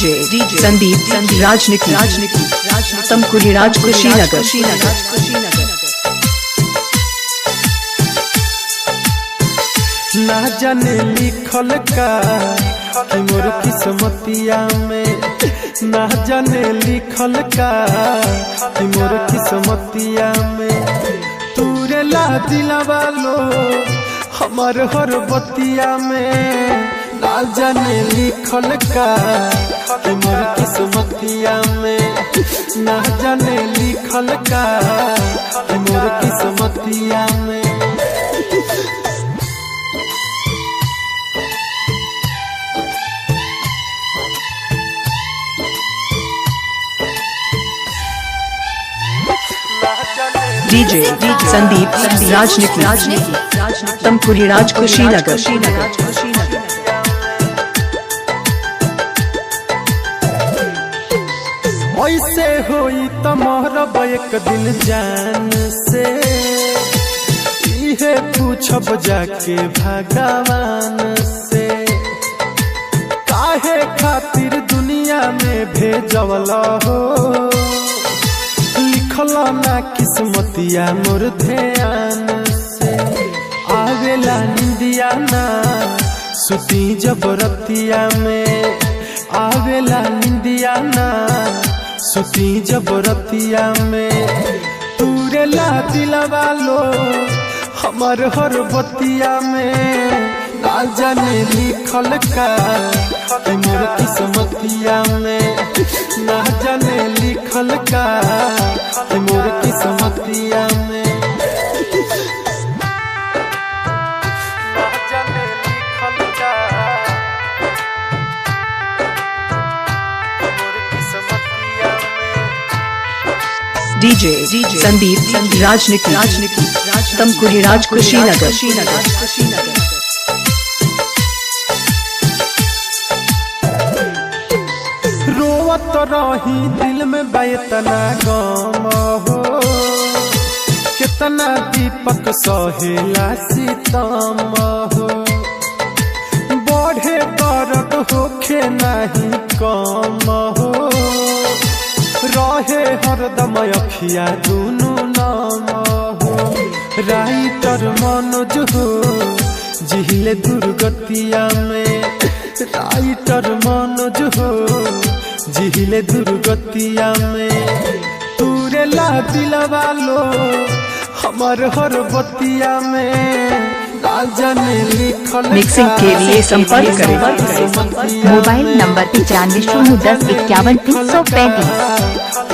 DJ Sandeep राजनीति तमकुरी राज कुशीनगर। ना जाने लिखल का कि मोर किस्मतिया में, ना जाने लिखल का कि मोर किस्मतिया में, तूरे ला दिलवा लो हमार हर बतिया में। ना जाने लिखल का कि मोर किस्मतिया में, ना जाने लिखल का कि मोर किस्मतिया में। डीजे संदीप राजनीति तमकुरी राज कुशीनगर। ऐसे होई तमहरब एक दिन जान से, इहे पूछब जाके भगवान से, काहे खातिर दुनिया में भेजवला हो। लिखल ना किस्मतिया मोर ध्यान से, आवेला निंदिया ना सुती जबरतिया में, आवेला निंदिया ना सुती जबरतिया में, तूरे ला दिलवा लो हमार हर बतिया में। ना जाने लिखल का कि मोर किस्मतिया में, ना जाने लिखल का कि मोर किस्मतिया में। ना जाने लिखल का मोर किस्मतिया में। डीजे संदीप राजनीति तमकुरी राज कुशीनगर। रोवत रही दिल में बैतना गम हो, कितना दीपक सहेला सितम हो। बढ़े दर्द होखे नहीं कम हो, रहे हरदम अखिया दुनू नाम हो। राइटर मनोज हो जिहिले दुर्गतिया में, राइटर मनोज हो जिहिले दुर्गतिया में, तूरे ला दिलवा लो हमार हर बतिया में। ना जाने लिखल मिक्सिंग के लिए संपर्क करें मोबाइल नंबर 95 010 51 335।